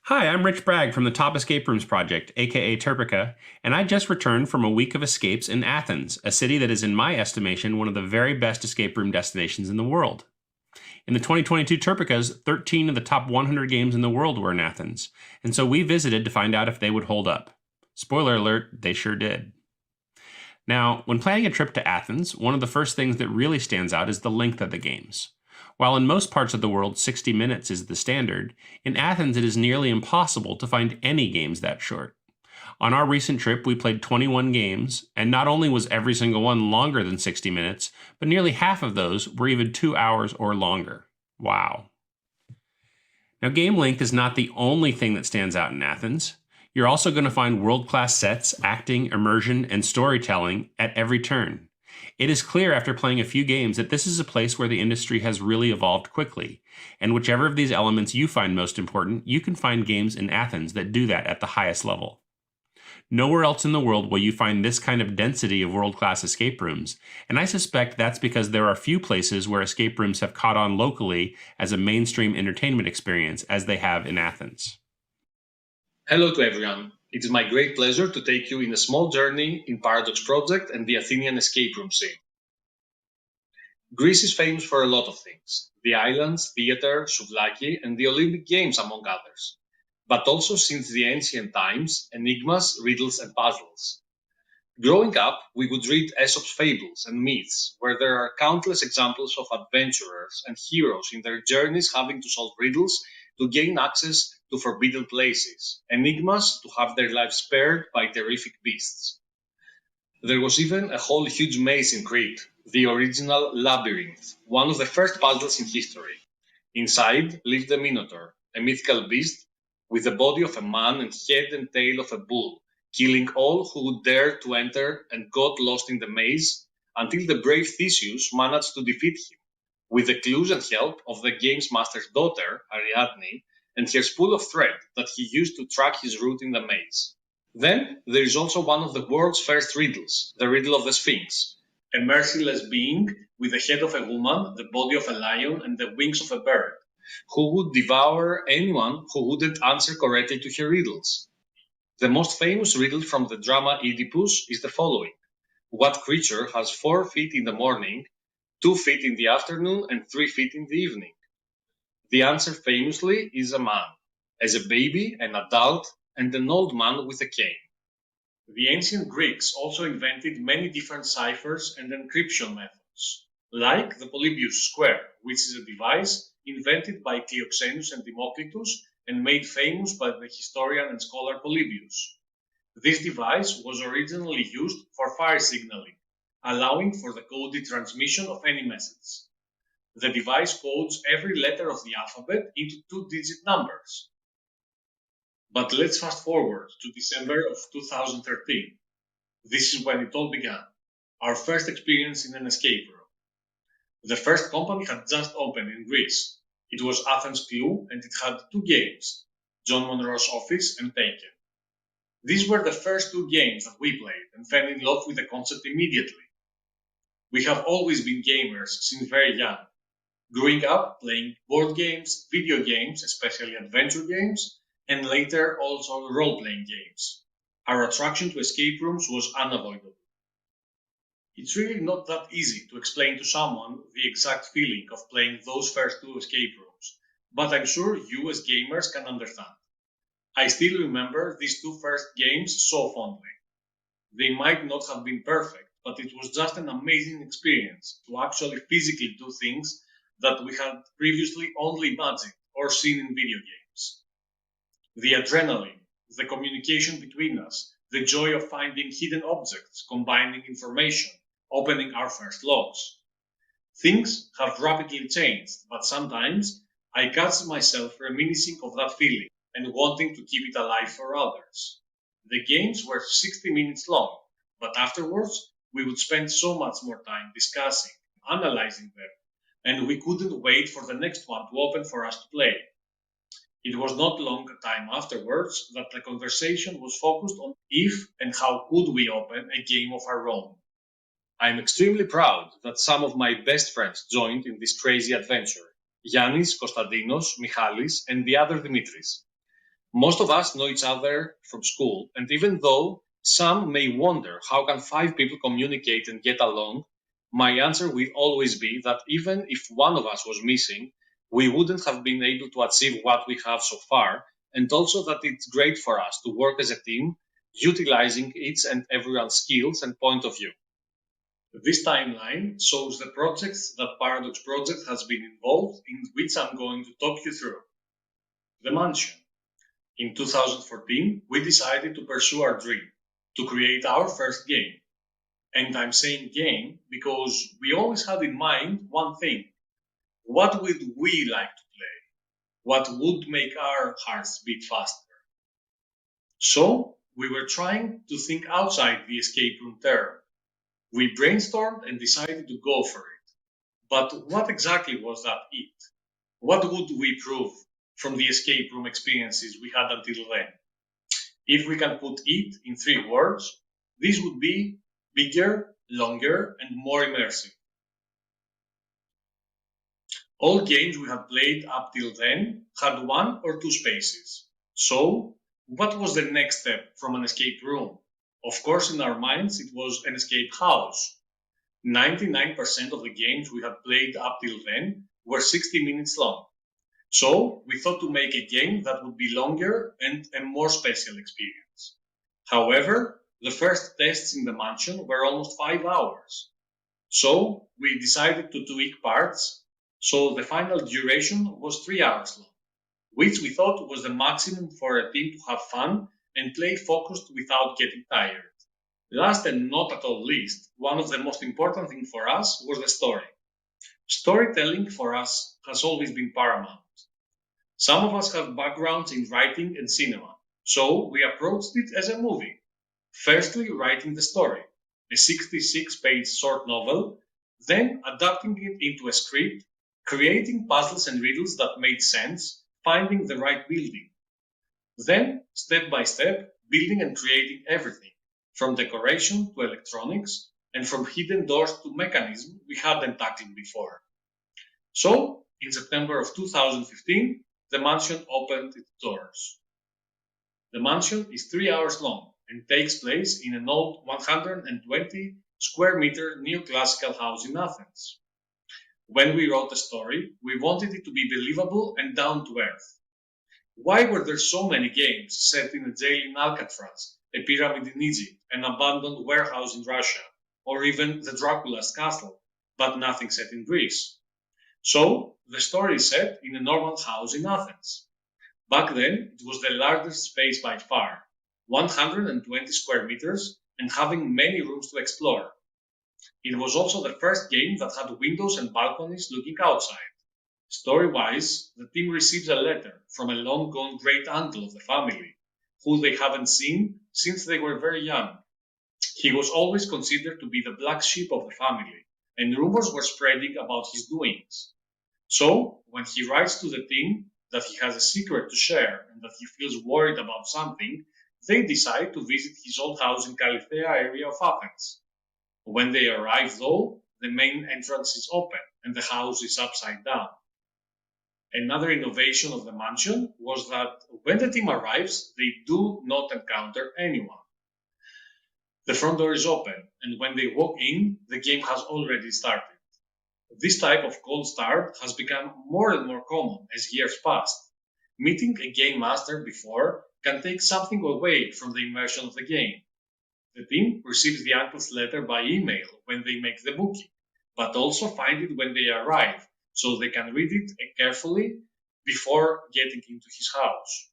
Hi, I'm Rich Bragg from the Top Escape Rooms Project, aka Turpica, and I just returned from a week of escapes in Athens, a city that is, in my estimation, one of the very best escape room destinations in the world. In the 2022 Turpicas, 13 of the top 100 games in the world were in Athens, and so we visited to find out if they would hold up. Spoiler alert, they sure did. Now, when planning a trip to Athens, one of the first things that really stands out is the length of the games. While in most parts of the world 60 minutes is the standard, in Athens it is nearly impossible to find any games that short. On our recent trip, we played 21 games, and not only was every single one longer than 60 minutes, but nearly half of those were even 2 hours or longer. Wow. Now, game length is not the only thing that stands out in Athens. You're also going to find world-class sets, acting, immersion, and storytelling at every turn. It is clear after playing a few games that this is a place where the industry has really evolved quickly, and whichever of these elements you find most important, you can find games in Athens that do that at the highest level. Nowhere else in the world will you find this kind of density of world-class escape rooms, and I suspect that's because there are few places where escape rooms have caught on locally as a mainstream entertainment experience as they have in Athens. Hello to everyone. It is my great pleasure to take you in a small journey in Paradox Project and the Athenian escape room scene. Greece is famous for a lot of things: the islands, theater, souvlaki, and the Olympic Games, among others. But also, since the ancient times, enigmas, riddles, and puzzles. Growing up, we would read Aesop's fables and myths, where there are countless examples of adventurers and heroes in their journeys having to solve riddles to gain access to forbidden places, enigmas to have their lives spared by terrific beasts. There was even a whole huge maze in Crete, the original labyrinth, one of the first puzzles in history. Inside lived the Minotaur, a mythical beast with the body of a man and head and tail of a bull, killing all who would dare to enter, and got lost in the maze until the brave Theseus managed to defeat him, with the clues and help of the game's master's daughter, Ariadne, and her spool of thread that he used to track his route in the maze. Then there is also one of the world's first riddles, the riddle of the Sphinx, a merciless being with the head of a woman, the body of a lion, and the wings of a bird, who would devour anyone who wouldn't answer correctly to her riddles. The most famous riddle from the drama Oedipus is the following: what creature has 4 feet in the morning, 2 feet in the afternoon, and 3 feet in the evening? The answer famously is a man, as a baby, an adult, and an old man with a cane. The ancient Greeks also invented many different ciphers and encryption methods, like the Polybius square, which is a device invented by Cleoxenus and Democritus and made famous by the historian and scholar Polybius. This device was originally used for fire signaling, allowing for the coded transmission of any message. The device codes every letter of the alphabet into two-digit numbers. But let's fast forward to December of 2013. This is when it all began, our first experience in an escape room. The first company had just opened in Greece. It was Athens Clue, and it had 2 games, John Monroe's Office and Taken. These were the first 2 games that we played and fell in love with the concept immediately. We have always been gamers since very young, growing up playing board games, video games, especially adventure games, and later also role-playing games. Our attraction to escape rooms was unavoidable. It's really not that easy to explain to someone the exact feeling of playing those first 2 escape rooms, but I'm sure you as gamers can understand. I still remember these 2 first games so fondly. They might not have been perfect, but it was just an amazing experience to actually physically do things that we had previously only imagined or seen in video games. The adrenaline, the communication between us, the joy of finding hidden objects, combining information, opening our first logs. Things have rapidly changed, but sometimes I catch myself reminiscing of that feeling and wanting to keep it alive for others. The games were 60 minutes long, but afterwards we would spend so much more time discussing, analyzing them, and we couldn't wait for the next one to open for us to play. It was not long a time afterwards that the conversation was focused on if and how could we open a game of our own. I'm extremely proud that some of my best friends joined in this crazy adventure: Yannis, Konstantinos, Michalis, and the other Dimitris. Most of us know each other from school, and even though some may wonder how can 5 people communicate and get along, my answer will always be that even if one of us was missing, we wouldn't have been able to achieve what we have so far, and also that it's great for us to work as a team, utilizing each and everyone's skills and point of view. This timeline shows the projects that Paradox Project has been involved in, which I'm going to talk you through. The Mansion. In 2014, we decided to pursue our dream, to create our first game. And I'm saying game because we always had in mind one thing. What would we like to play? What would make our hearts beat faster? So, we were trying to think outside the escape room term. We brainstormed and decided to go for it. But what exactly was that it? What would we prove from the escape room experiences we had until then? If we can put it in 3 words, this would be bigger, longer, and more immersive. All games we had played up till then had 1 or 2 spaces. So, what was the next step from an escape room? Of course, in our minds, it was an escape house. 99% of the games we had played up till then were 60 minutes long. So, we thought to make a game that would be longer and a more special experience. However, the first tests in the mansion were almost 5 hours. So, we decided to tweak parts, so the final duration was 3 hours long, which we thought was the maximum for a team to have fun and play focused without getting tired. Last and not at all least, one of the most important things for us was the story. Storytelling for us has always been paramount. Some of us have backgrounds in writing and cinema, so we approached it as a movie. Firstly, writing the story, a 66-page short novel, then adapting it into a script, creating puzzles and riddles that made sense, finding the right building. Then, step by step, building and creating everything, from decoration to electronics, and from hidden doors to mechanisms we hadn't tackled before. So, in September of 2015, the mansion opened its doors. The mansion is 3 hours long and takes place in an old 120 square meter neoclassical house in Athens. When we wrote the story, we wanted it to be believable and down to earth. Why were there so many games set in a jail in Alcatraz, a pyramid in Egypt, an abandoned warehouse in Russia, or even the Dracula's castle, but nothing set in Greece? So, the story is set in a normal house in Athens. Back then, it was the largest space by far, 120 square meters, and having many rooms to explore. It was also the first game that had windows and balconies looking outside. Story-wise, the team receives a letter from a long-gone great uncle of the family, who they haven't seen since they were very young. He was always considered to be the black sheep of the family, and rumors were spreading about his doings. So, when he writes to the team that he has a secret to share and that he feels worried about something, they decide to visit his old house in Calithea area of Athens. When they arrive, though, the main entrance is open and the house is upside down. Another innovation of the mansion was that when the team arrives, they do not encounter anyone. The front door is open, and when they walk in, the game has already started. This type of cold start has become more and more common as years pass. Meeting a game master before can take something away from the immersion of the game. The team receives the uncle's letter by email when they make the booking, but also find it when they arrive, so they can read it carefully before getting into his house.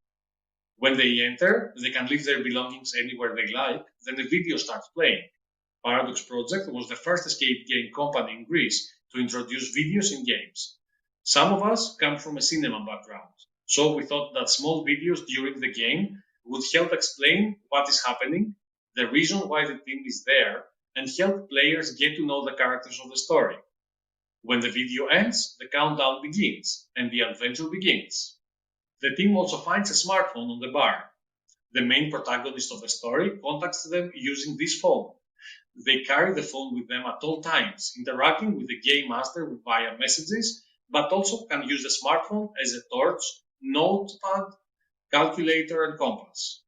When they enter, they can leave their belongings anywhere they like, then the video starts playing. Paradox Project was the first escape game company in Greece to introduce videos in games. Some of us come from a cinema background, so we thought that small videos during the game would help explain what is happening, the reason why the team is there, and help players get to know the characters of the story. When the video ends, the countdown begins, and the adventure begins. The team also finds a smartphone on the bar. The main protagonist of the story contacts them using this phone. They carry the phone with them at all times, interacting with the game master via messages, but also can use the smartphone as a torch, notepad, calculator, and compass.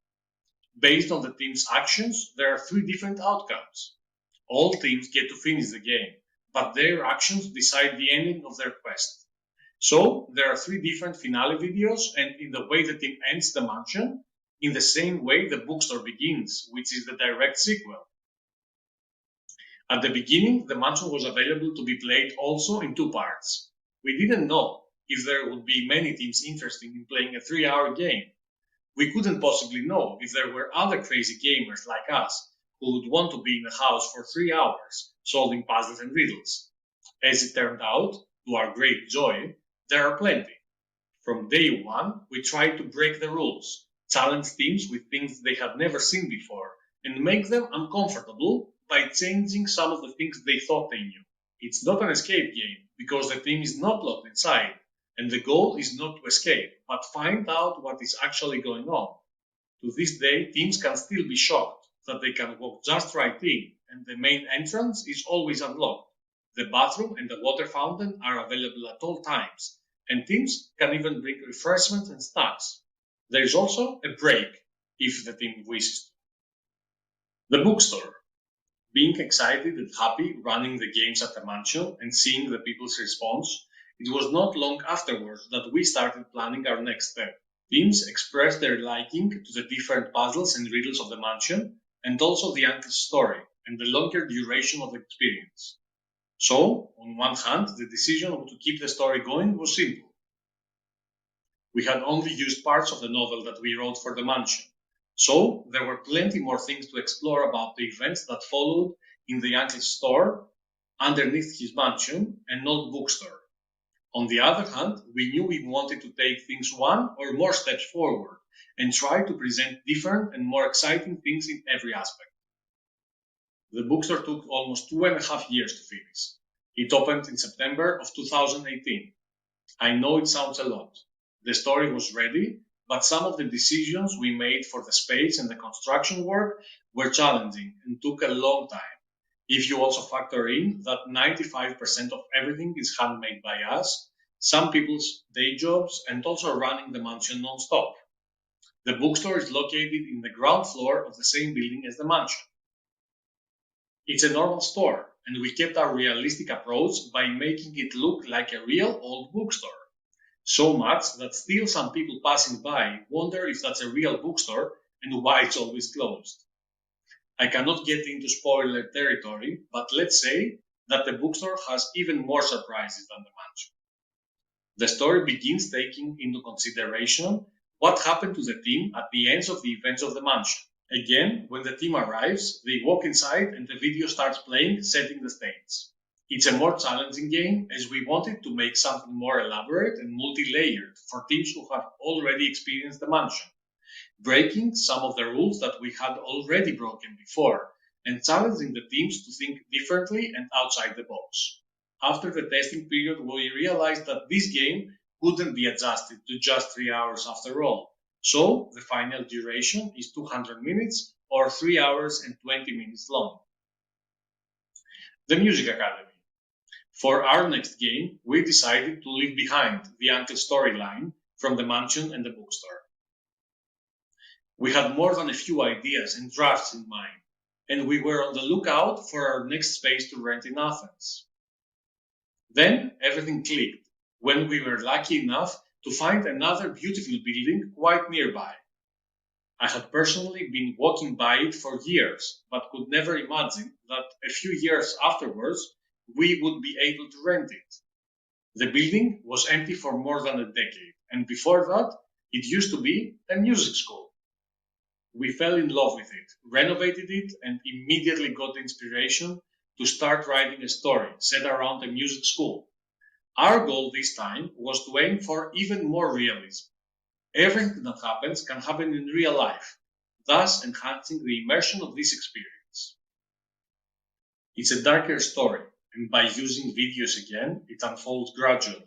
Based on the team's actions, there are three different outcomes. All teams get to finish the game, but their actions decide the ending of their quest. So, there are three different finale videos, and in the way the team ends the mansion, in the same way the bookstore begins, which is the direct sequel. At the beginning, the mansion was available to be played also in two parts. We didn't know if there would be many teams interested in playing a 3-hour game. We couldn't possibly know if there were other crazy gamers like us who would want to be in a house for 3 hours, solving puzzles and riddles. As it turned out, to our great joy, there are plenty. From day one, we tried to break the rules, challenge teams with things they had never seen before, and make them uncomfortable by changing some of the things they thought they knew. It's not an escape game, because the team is not locked inside, and the goal is not to escape, but find out what is actually going on. To this day, teams can still be shocked that they can walk just right in, and the main entrance is always unlocked. The bathroom and the water fountain are available at all times, and teams can even bring refreshments and snacks. There is also a break, if the team wishes to. The bookstore. Being excited and happy running the games at the mansion and seeing the people's response, it was not long afterwards that we started planning our next step. Teams expressed their liking to the different puzzles and riddles of the mansion, and also the uncle's story, and the longer duration of the experience. So, on one hand, the decision to keep the story going was simple. We had only used parts of the novel that we wrote for the mansion, so there were plenty more things to explore about the events that followed in the uncle's store, underneath his mansion, and old bookstore. On the other hand, we knew we wanted to take things one or more steps forward and try to present different and more exciting things in every aspect. The bookstore took almost 2.5 years to finish. It opened in September of 2018. I know it sounds a lot. The story was ready, but some of the decisions we made for the space and the construction work were challenging and took a long time. If you also factor in that 95% of everything is handmade by us, some people's day jobs, and also running the mansion non-stop. The bookstore is located in the ground floor of the same building as the mansion. It's a normal store, and we kept our realistic approach by making it look like a real old bookstore. So much that still some people passing by wonder if that's a real bookstore and why it's always closed. I cannot get into spoiler territory, but let's say that the bookstore has even more surprises than the mansion. The story begins taking into consideration what happened to the team at the ends of the events of the mansion. Again, when the team arrives, they walk inside and the video starts playing, setting the stage. It's a more challenging game as we wanted to make something more elaborate and multi-layered for teams who have already experienced the mansion, breaking some of the rules that we had already broken before, and challenging the teams to think differently and outside the box. After the testing period, we realized that this game couldn't be adjusted to just 3 hours after all. So, the final duration is 200 minutes or 3 hours and 20 minutes long. The Music Academy. For our next game, we decided to leave behind the uncle storyline from the mansion and the bookstore. We had more than a few ideas and drafts in mind, and we were on the lookout for our next space to rent in Athens. Then everything clicked when we were lucky enough to find another beautiful building quite nearby. I had personally been walking by it for years, but could never imagine that a few years afterwards we would be able to rent it. The building was empty for more than a decade, and before that, it used to be a music school. We fell in love with it, renovated it, and immediately got the inspiration to start writing a story set around a music school. Our goal this time was to aim for even more realism. Everything that happens can happen in real life, thus enhancing the immersion of this experience. It's a darker story, and by using videos again, it unfolds gradually.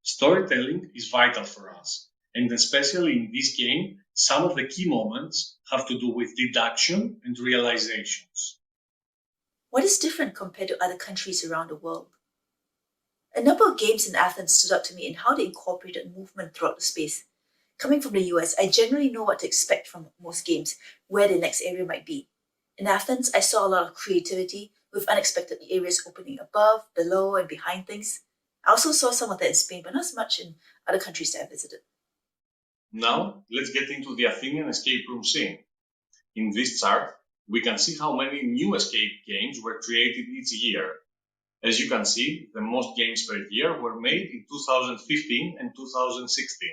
Storytelling is vital for us, and especially in this game, some of the key moments have to do with deduction and realizations. What is different compared to other countries around the world? A number of games in Athens stood out to me in how they incorporated movement throughout the space. Coming from the US, I generally know what to expect from most games, where the next area might be. In Athens, I saw a lot of creativity with unexpected areas opening above, below, and behind things. I also saw some of that in Spain, but not as much in other countries that I visited. Now, let's get into the Athenian escape room scene. In this chart, we can see how many new escape games were created each year. As you can see, the most games per year were made in 2015 and 2016.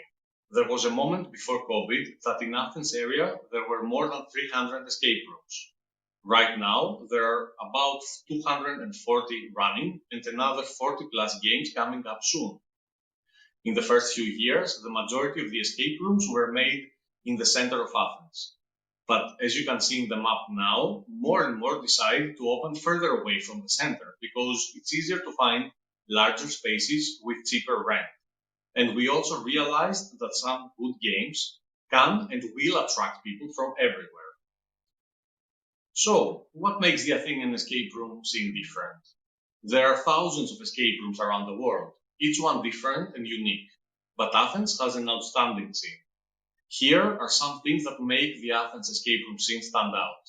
There was a moment before COVID that in Athens area there were more than 300 escape rooms. Right now, there are about 240 running and another 40 plus games coming up soon. In the first few years, the majority of the escape rooms were made in the center of Athens. But as you can see in the map now, more and more decide to open further away from the center because it's easier to find larger spaces with cheaper rent. And we also realized that some good games can and will attract people from everywhere. So, what makes the Athenian escape room scene different? There are thousands of escape rooms around the world, each one different and unique. But Athens has an outstanding scene. Here are some things that make the Athens escape room scene stand out.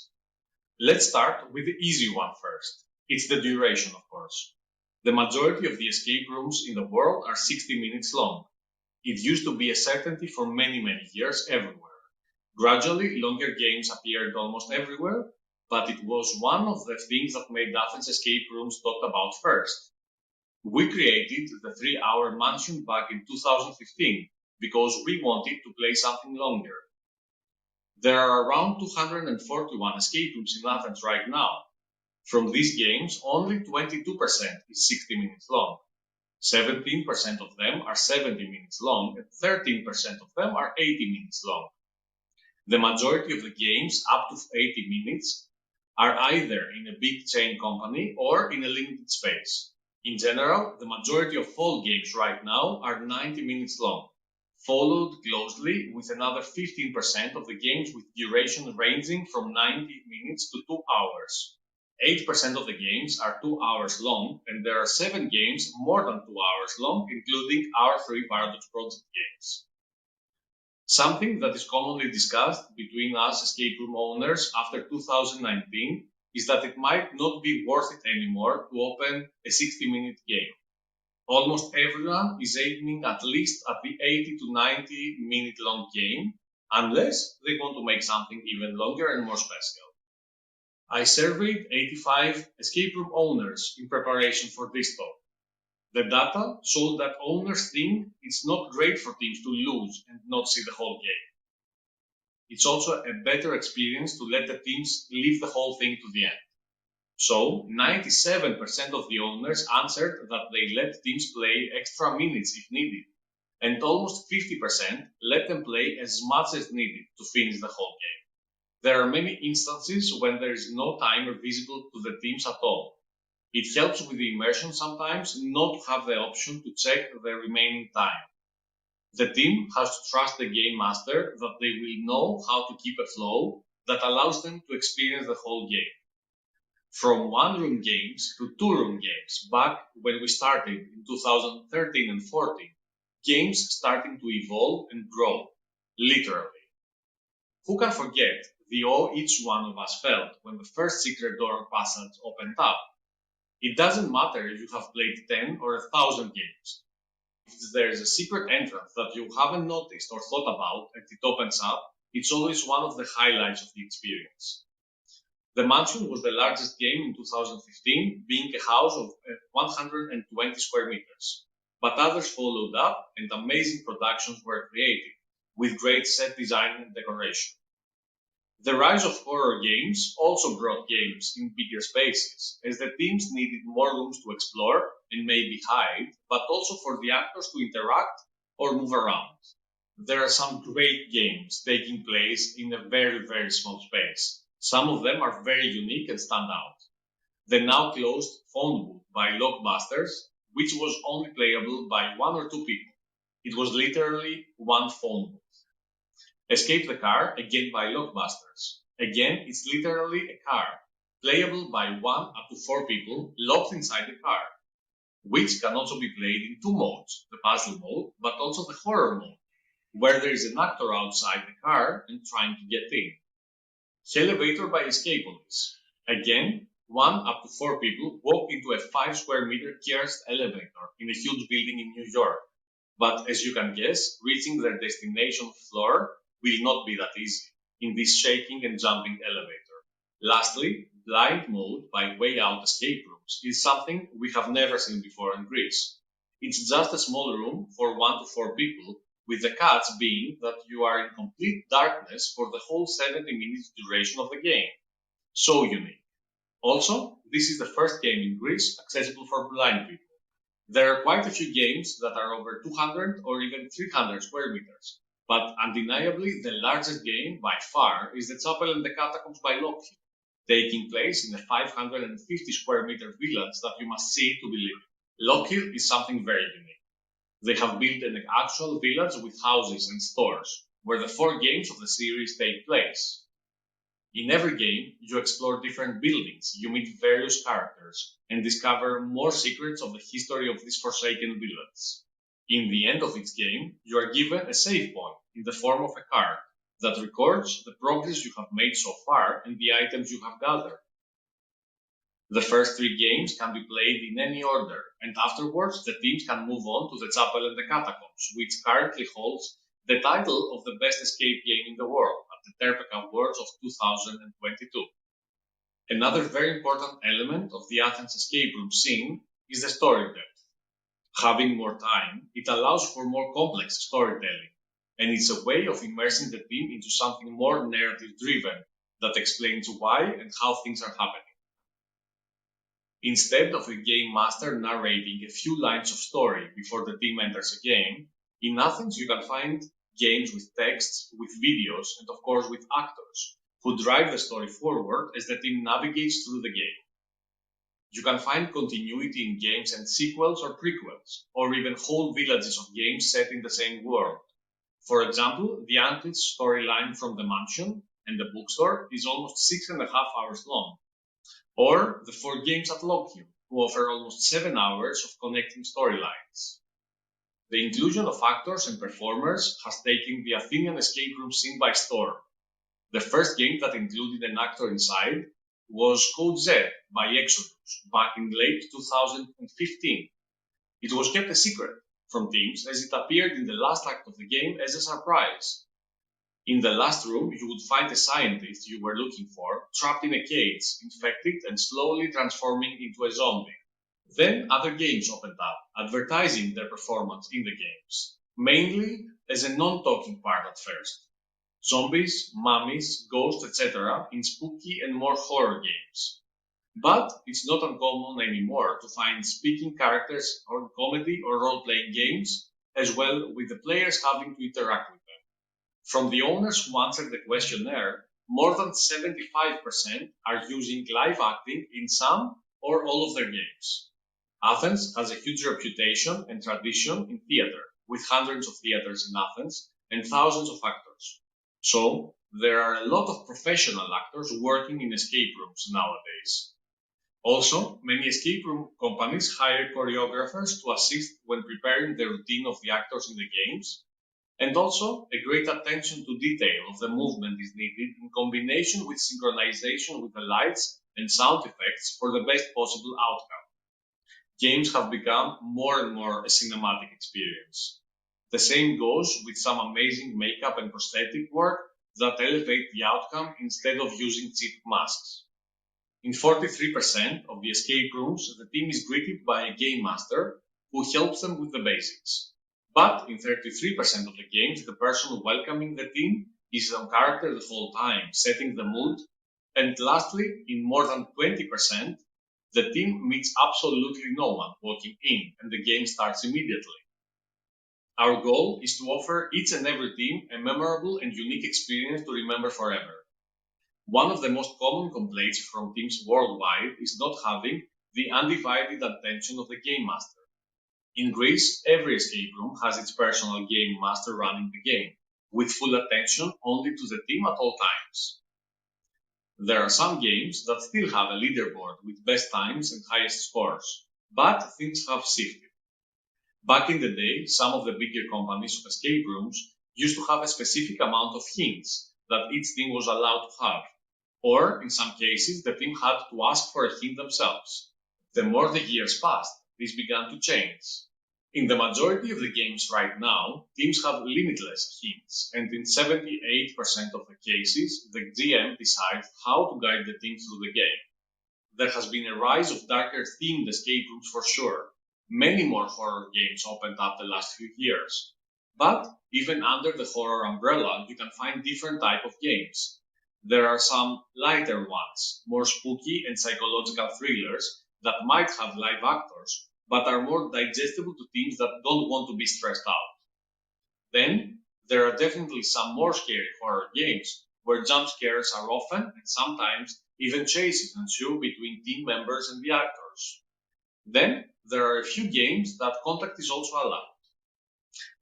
Let's start with the easy one first. It's the duration, of course. The majority of the escape rooms in the world are 60 minutes long. It used to be a certainty for many, many years everywhere. Gradually, longer games appeared almost everywhere, but it was one of the things that made Athens escape rooms talked about first. We created the 3-hour mansion back in 2015 because we wanted to play something longer. There are around 241 escape rooms in Athens right now. From these games, only 22% is 60 minutes long. 17% of them are 70 minutes long and 13% of them are 80 minutes long. The majority of the games up to 80 minutes are either in a big chain company or in a limited space. In general, the majority of all games right now are 90 minutes long, followed closely with another 15% of the games with duration ranging from 90 minutes to 2 hours. 8% of the games are 2 hours long, and there are 7 games more than 2 hours long, including our 3 Paradox Project games. Something that is commonly discussed between us escape room owners after 2019 is that it might not be worth it anymore to open a 60-minute game. Almost everyone is aiming at least at the 80 to 90-minute long game, unless they want to make something even longer and more special. I surveyed 85 escape room owners in preparation for this talk. The data showed that owners think it's not great for teams to lose and not see the whole game. It's also a better experience to let the teams leave the whole thing to the end. So, 97% of the owners answered that they let teams play extra minutes if needed, and almost 50% let them play as much as needed to finish the whole game. There are many instances when there is no timer visible to the teams at all. It helps with the immersion sometimes not to have the option to check the remaining time. The team has to trust the game master that they will know how to keep a flow that allows them to experience the whole game. From one-room games to two-room games, back when we started in 2013 and 14, games starting to evolve and grow, literally. Who can forget the awe each one of us felt when the first secret door passage opened up? It doesn't matter if you have played 10 or 1,000 games. If there is a secret entrance that you haven't noticed or thought about and it opens up, it's always one of the highlights of the experience. The mansion was the largest game in 2015, being a house of 120 square meters. But others followed up and amazing productions were created, with great set design and decoration. The rise of horror games also brought games in bigger spaces, as the teams needed more rooms to explore and maybe hide, but also for the actors to interact or move around. There are some great games taking place in a very, very small space. Some of them are very unique and stand out. The now closed phone booth by Blockbusters, which was only playable by 1 or 2 people. It was literally one phone booth. Escape the Car, again by Blockbusters. Again, it's literally a car, playable by 1 up to 4 people locked inside the car, which can also be played in 2 modes, the puzzle mode, but also the horror mode. where there is an actor outside the car and trying to get in. Elevator by Escapeables. Again, 1 up to 4 people walk into a 5 square meter kiosk elevator in a huge building in New York. But as you can guess, reaching their destination floor will not be that easy in this shaking and jumping elevator. Lastly, blind mode by Way Out escape rooms is something we have never seen before in Greece. It's just a small room for 1 to 4 people, with the catch being that you are in complete darkness for the whole 70 minutes duration of the game. So unique. Also, this is the first game in Greece accessible for blind people. There are quite a few games that are over 200 or even 300 square meters, but undeniably the largest game by far is The Chapel and the Catacombs by Lockheed, taking place in a 550 square meter village that you must see to believe it. Lockheed is something very unique. They have built an actual village with houses and stores, where the 4 games of the series take place. In every game, you explore different buildings, you meet various characters, and discover more secrets of the history of this forsaken village. In the end of each game, you are given a save point in the form of a card that records the progress you have made so far and the items you have gathered. The first 3 games can be played in any order, and afterwards the teams can move on to The Chapel and the Catacombs, which currently holds the title of the best escape game in the world at the Terpeka Awards of 2022. Another very important element of the Athens escape room scene is the story depth. Having more time, it allows for more complex storytelling, and it's a way of immersing the team into something more narrative-driven that explains why and how things are happening. Instead of a game master narrating a few lines of story before the team enters a game, in Athens you can find games with texts, with videos, and of course with actors, who drive the story forward as the team navigates through the game. You can find continuity in games and sequels or prequels, or even whole villages of games set in the same world. For example, the Antics storyline from the mansion and the bookstore is almost 6.5 hours long. Or the 4 games at Lockheed, who offer almost 7 hours of connecting storylines. The inclusion of actors and performers has taken the Athenian escape room scene by storm. The first game that included an actor inside was Code Z by Exodus back in late 2015. It was kept a secret from teams as it appeared in the last act of the game as a surprise. In the last room, you would find the scientist you were looking for, trapped in a cage, infected and slowly transforming into a zombie. Then other games opened up, advertising their performance in the games, mainly as a non-talking part at first. Zombies, mummies, ghosts, etc. in spooky and more horror games. But it's not uncommon anymore to find speaking characters or comedy or role-playing games, as well with the players having to interact with them. From the owners who answered the questionnaire, more than 75% are using live acting in some or all of their games. Athens has a huge reputation and tradition in theater, with hundreds of theaters in Athens and thousands of actors. So, there are a lot of professional actors working in escape rooms nowadays. Also, many escape room companies hire choreographers to assist when preparing the routine of the actors in the games. And also, a great attention to detail of the movement is needed in combination with synchronization with the lights and sound effects for the best possible outcome. Games have become more and more a cinematic experience. The same goes with some amazing makeup and prosthetic work that elevate the outcome instead of using cheap masks. In 43% of the escape rooms, the team is greeted by a game master who helps them with the basics. But in 33% of the games, the person welcoming the team is on character the whole time, setting the mood. And lastly, in more than 20%, the team meets absolutely no one walking in, and the game starts immediately. Our goal is to offer each and every team a memorable and unique experience to remember forever. One of the most common complaints from teams worldwide is not having the undivided attention of the game master. In Greece, every escape room has its personal game master running the game, with full attention only to the team at all times. There are some games that still have a leaderboard with best times and highest scores, but things have shifted. Back in the day, some of the bigger companies of escape rooms used to have a specific amount of hints that each team was allowed to have, or in some cases, the team had to ask for a hint themselves. The more the years passed, this began to change. In the majority of the games right now, teams have limitless hints, and in 78% of the cases, the GM decides how to guide the team through the game. There has been a rise of darker themed escape rooms for sure. Many more horror games opened up the last few years. But even under the horror umbrella, you can find different types of games. There are some lighter ones, more spooky and psychological thrillers that might have live actors, but are more digestible to teams that don't want to be stressed out. Then, there are definitely some more scary horror games, where jump scares are often and sometimes even chases ensue between team members and the actors. Then, there are a few games that contact is also allowed.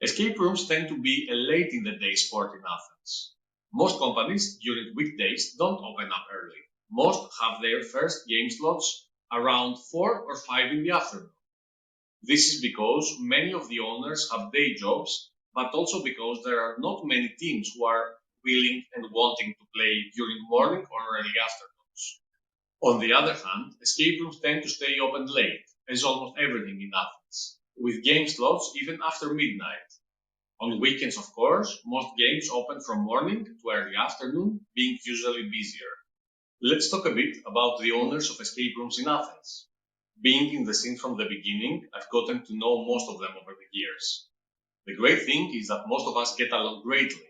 Escape rooms tend to be a late in the day sport in Athens. Most companies during weekdays don't open up early. Most have their first game slots around 4 or 5 in the afternoon. This is because many of the owners have day jobs, but also because there are not many teams who are willing and wanting to play during morning or early afternoons. On the other hand, escape rooms tend to stay open late, as almost everything in Athens, with game slots even after midnight. On weekends, of course, most games open from morning to early afternoon, being usually busier. Let's talk a bit about the owners of escape rooms in Athens. Being in the scene from the beginning, I've gotten to know most of them over the years. The great thing is that most of us get along greatly.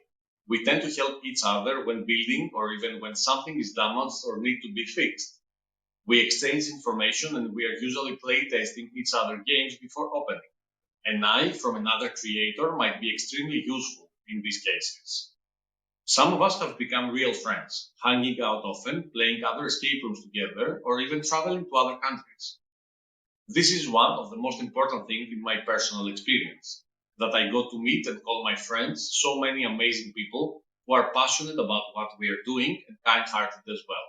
We tend to help each other when building or even when something is damaged or need to be fixed. We exchange information and we are usually playtesting each other's games before opening. An eye from another creator might be extremely useful in these cases. Some of us have become real friends, hanging out often, playing other escape rooms together, or even traveling to other countries. This is one of the most important things in my personal experience, that I got to meet and call my friends so many amazing people who are passionate about what we are doing and kind-hearted as well.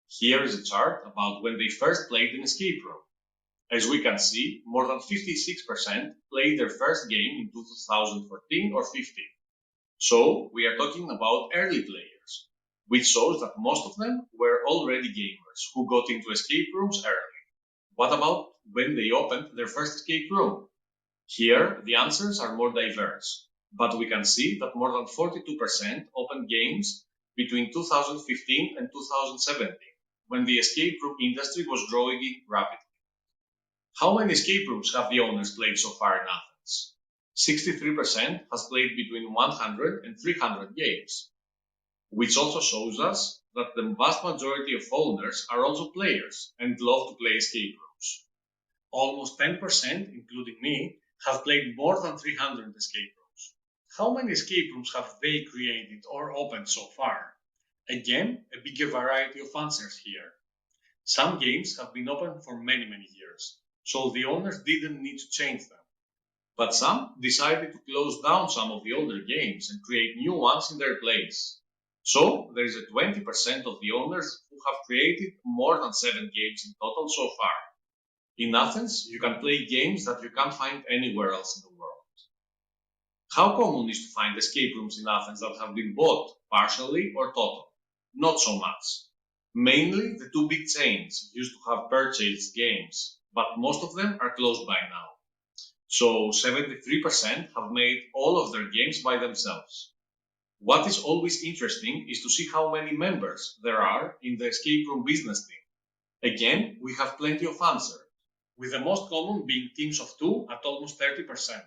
Here is a chart about when they first played an escape room. As we can see, more than 56% played their first game in 2014 or 15. So we are talking about early players, which shows that most of them were already gamers who got into escape rooms early. What about when they opened their first escape room? Here, the answers are more diverse, but we can see that more than 42% opened games between 2015 and 2017, when the escape room industry was growing rapidly. How many escape rooms have the owners played so far in Athens? 63% has played between 100 and 300 games, which also shows us that the vast majority of owners are also players and love to play escape rooms. Almost 10%, including me, have played more than 300 escape rooms. How many escape rooms have they created or opened so far? Again, a bigger variety of answers here. Some games have been open for many years, so the owners didn't need to change them. But some decided to close down some of the older games and create new ones in their place. So there is a 20% of the owners who have created more than 7 games in total so far. In Athens, you can play games that you can't find anywhere else in the world. How common is to find escape rooms in Athens that have been bought, partially or total? Not so much. Mainly the 2 big chains used to have purchased games, but most of them are closed by now. So 73% have made all of their games by themselves. What is always interesting is to see how many members there are in the escape room business team. Again, we have plenty of answers, with the most common being teams of 2 at almost 30%.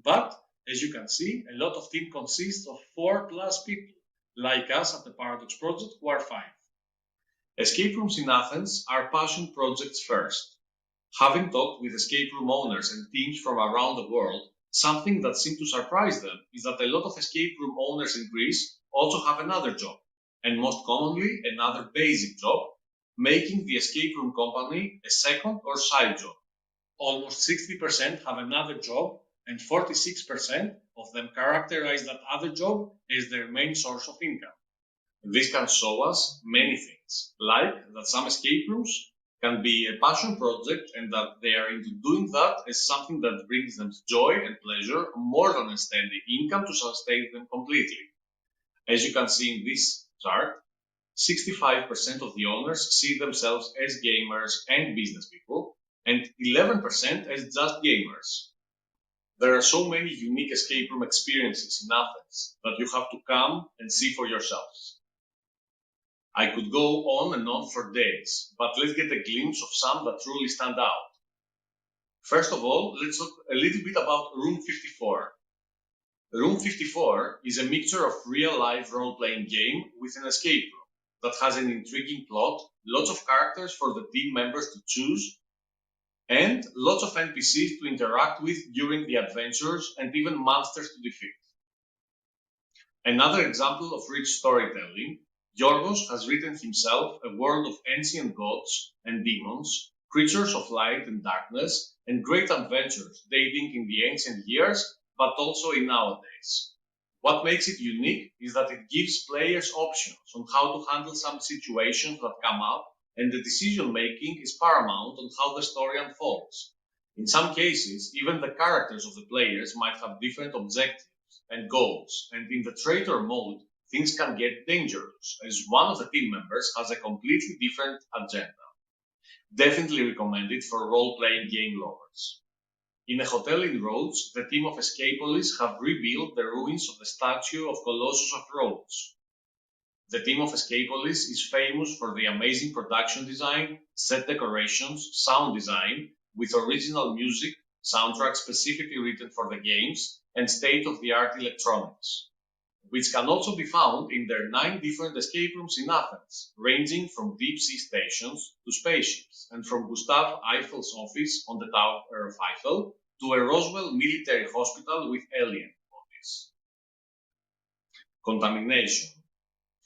But, as you can see, a lot of teams consist of 4+ people, like us at the Paradox Project, who are 5. Escape rooms in Athens are passion projects first. Having talked with escape room owners and teams from around the world, something that seemed to surprise them is that a lot of escape room owners in Greece also have another job, and most commonly another basic job, making the escape room company a second or side job. Almost 60% have another job, and 46% of them characterize that other job as their main source of income. This can show us many things, like that some escape rooms can be a passion project and that they are into doing that as something that brings them joy and pleasure more than a steady income to sustain them completely. As you can see in this chart, 65% of the owners see themselves as gamers and business people, and 11% as just gamers. There are so many unique escape room experiences in Athens that you have to come and see for yourselves. I could go on and on for days, but let's get a glimpse of some that truly stand out. First of all, let's talk a little bit about Room 54. Room 54 is a mixture of real-life role-playing game with an escape room that has an intriguing plot, lots of characters for the team members to choose, and lots of NPCs to interact with during the adventures and even monsters to defeat. Another example of rich storytelling, Yorgos has written himself a world of ancient gods and demons, creatures of light and darkness, and great adventures dating in the ancient years, but also in nowadays. What makes it unique is that it gives players options on how to handle some situations that come up, and the decision making is paramount on how the story unfolds. In some cases, even the characters of the players might have different objectives and goals, and in the traitor mode, things can get dangerous, as one of the team members has a completely different agenda. Definitely recommended for role-playing game lovers. In a hotel in Rhodes, the team of Escapolists have rebuilt the ruins of the statue of Colossus of Rhodes. The team of Escapolists is famous for the amazing production design, set decorations, sound design, with original music, soundtrack specifically written for the games, and state-of-the-art electronics, which can also be found in their 9 different escape rooms in Athens, ranging from deep-sea stations to spaceships, and from Gustav Eiffel's office on the Tower of Eiffel to a Roswell military hospital with alien bodies. Contamination.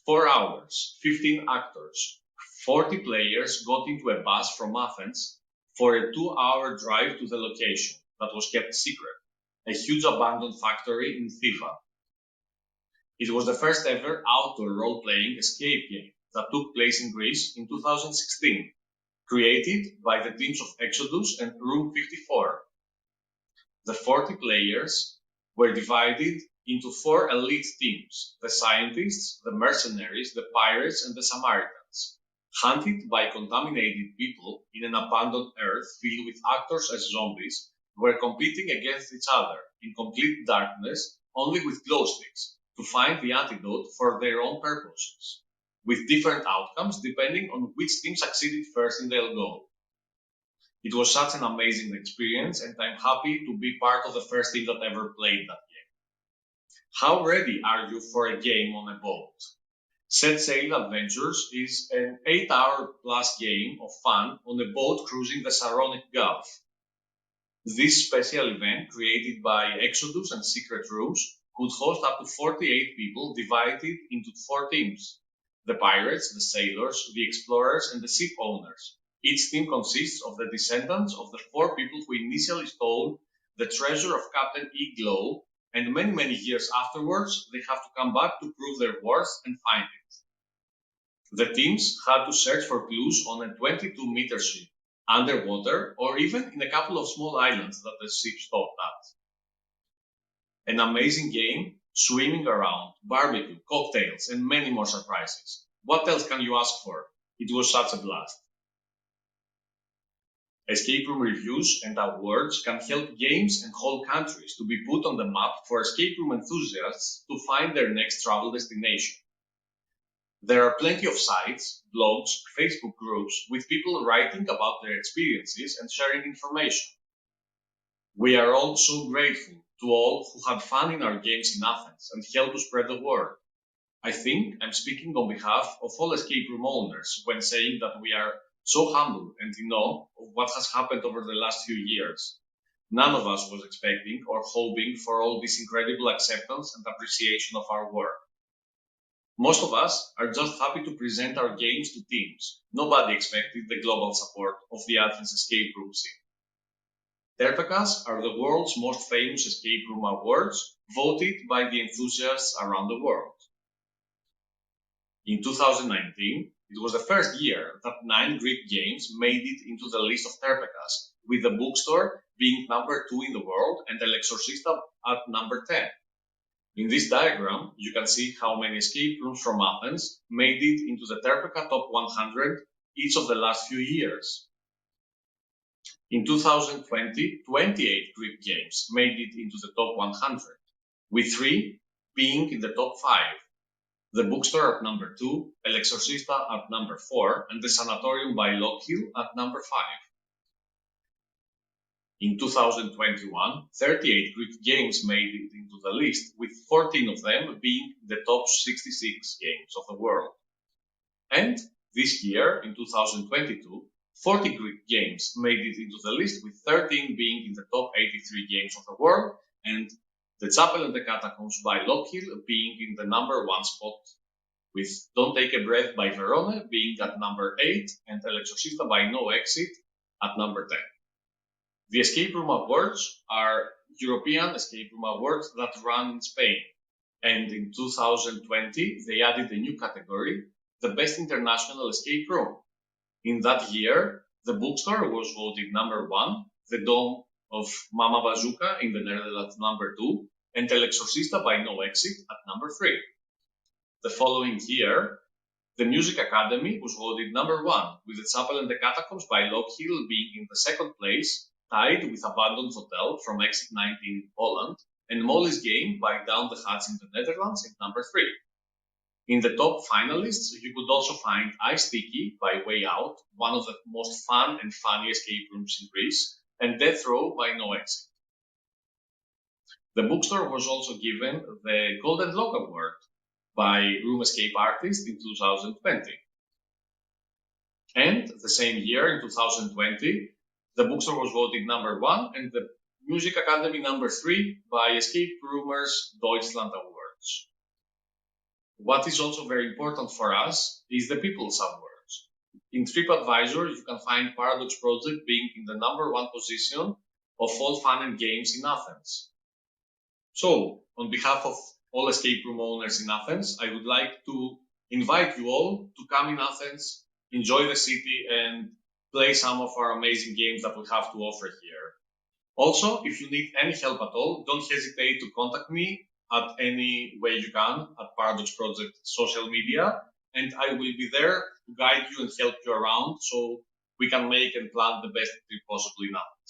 4 hours, 15 actors, 40 players got into a bus from Athens for a 2-hour drive to the location that was kept secret, a huge abandoned factory in Thiva. It was the first ever outdoor role-playing escape game that took place in Greece in 2016, created by the teams of Exodus and Room 54. The 40 players were divided into 4 elite teams: the scientists, the mercenaries, the pirates, and the Samaritans, hunted by contaminated people in an abandoned Earth filled with actors as zombies, were competing against each other in complete darkness, only with glow sticks, to find the antidote for their own purposes, with different outcomes depending on which team succeeded first in their goal. It was such an amazing experience, and I'm happy to be part of the first team that ever played that game. How ready are you for a game on a boat? Set Sail Adventures is an 8-hour plus game of fun on a boat cruising the Saronic Gulf. This special event, created by Exodus and Secret Rooms, could host up to 48 people divided into 4 teams: the pirates, the sailors, the explorers, and the ship owners. Each team consists of the descendants of the 4 people who initially stole the treasure of Captain Iglo, and many, many years afterwards, they have to come back to prove their worth and find it. The teams had to search for clues on a 22-meter ship, underwater, or even in a couple of small islands that the ship stopped at. An amazing game, swimming around, barbecue, cocktails, and many more surprises. What else can you ask for? It was such a blast. Escape room reviews and awards can help games and whole countries to be put on the map for escape room enthusiasts to find their next travel destination. There are plenty of sites, blogs, Facebook groups with people writing about their experiences and sharing information. We are all so grateful to all who had fun in our games in Athens and helped to spread the word. I think I'm speaking on behalf of all escape room owners when saying that we are so humble and in awe of what has happened over the last few years. None of us was expecting or hoping for all this incredible acceptance and appreciation of our work. Most of us are just happy to present our games to teams. Nobody expected the global support of the Athens escape room scene. Terpekas are the world's most famous escape room awards, voted by the enthusiasts around the world. In 2019, It was the first year that 9 Greek games made it into the list of Terpekas, with the Bookstore being number 2 in the world and El Exorcista at number 10. In this diagram, you can see how many escape rooms from Athens made it into the Terpeka Top 100 each of the last few years. In 2020, 28 Greek games made it into the top 100, with 3 being in the top 5. The Bookstore at number 2, El Exorcista at number 4, and the Sanatorium by Lockhill at number 5. In 2021, 38 Greek games made it into the list, with 14 of them being the top 66 games of the world. And this year, in 2022, 40 Greek games made it into the list, with 13 being in the top 83 games of the world, and The Chapel and the Catacombs by Lockhill being in the number 1 spot, with Don't Take a Breath by Verona being at number 8 and El Exorcista by No Exit at number 10. The Escape Room Awards are European escape room awards that run in Spain, and in 2020 they added a new category, the Best International Escape Room. In that year, the Bookstore was voted number 1, the Dome of Mama Bazooka in the Netherlands number 2, and El Exorcista by No Exit at number 3. The following year, the Music Academy was voted number 1, with The Chapel and the Catacombs by Lockhill being in the second place, tied with Abandoned Hotel from Exit 19 in Poland, and Molly's Game by Down the Hatch in the Netherlands at number 3. In the top finalists, you could also find Ice Tiki by Way Out, one of the most fun and funny escape rooms in Greece, and Death Row by No Exit. The Bookstore was also given the Golden Log Award by Room Escape Artist in 2020. And the same year, in 2020, the Bookstore was voted number 1 and the Music Academy number 3 by Escape Roomers Deutschland Awards. What is also very important for us is the People's Awards. In TripAdvisor, you can find Paradox Project being in the number 1 position of all fun and games in Athens. So, on behalf of all escape room owners in Athens, I would like to invite you all to come in Athens, enjoy the city, and play some of our amazing games that we have to offer here. Also, if you need any help at all, don't hesitate to contact me at any way you can at Paradox Project social media, and I will be there to guide you and help you around so we can make and plan the best trip possible in Athens.